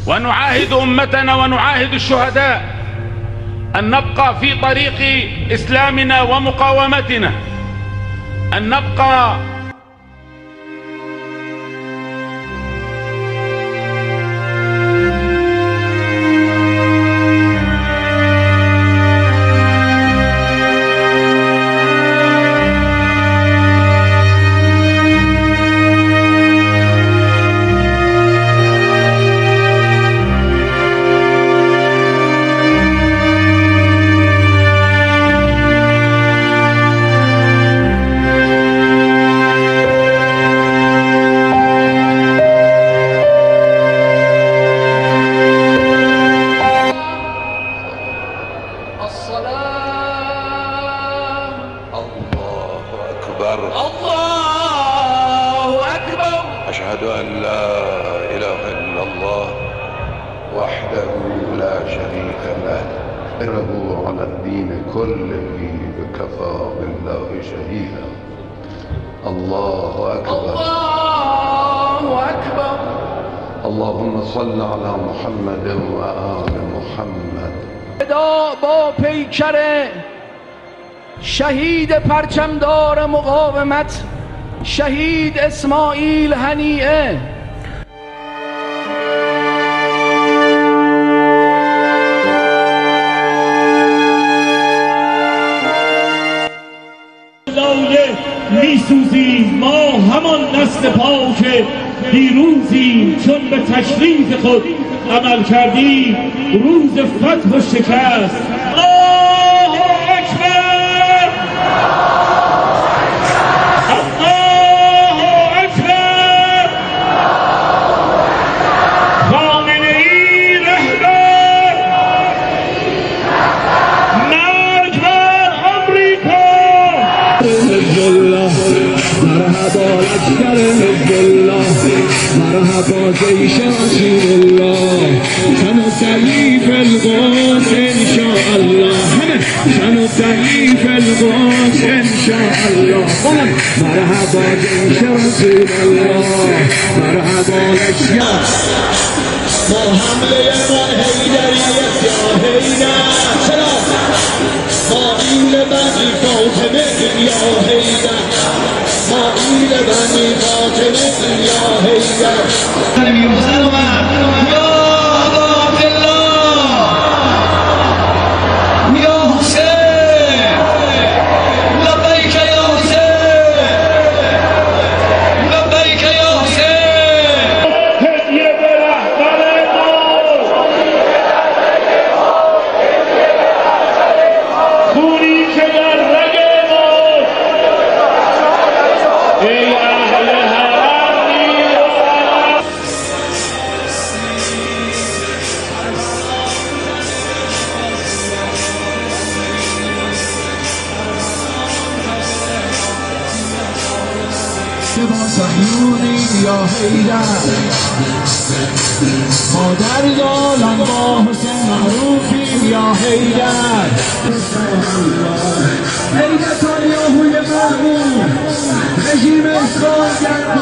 ونعاهد أمتنا ونعاهد الشهداء أن نبقى في طريق إسلامنا ومقاومتنا، أن نبقى الله أكبر. أشهد أن لا إله إلا الله وحده لا شريك له له على الدين كله بكفى بالله شهيدا. الله أكبر. الله أكبر. اللهم صل على محمد وآل محمد. با پیکر شهید پرچمدار مقاومت، شهید اسماعیل هنیه. لاله میسوزیم ما همان دست پاک دیروزیم، چون به تشریف خود عمل کردیم روز فتح و شکست. الله اکبر. الله اکبر. خامنه‌ای رهبر. مرگ بر آمریکا. حزب الله مرحبا لشکر حزب الله، مرحبا جیش رسول الله، سنسلی فی القدس انشاءالله، سنسلی فی القدس انشاءالله. مرحبا جیش رسول الله، مرحبا لشکر. ما حمله ما حیدریت یا حیدر، ما این بنی فاطمه یا حیدر، ما این بنی فاطمه یا حیدر. یا عبدالله یا حسین، لبیک یا حسین، لبیک یا حسین. هدیه به رهبر ما، خونی که در رگ ما، ای اهل حرم میرا. با صهیونی یا حیدر، ما در یالان با حسین معروفیم یا حیدر. ای نتانیاهوی مرموم، رژیم اسرائیل گرد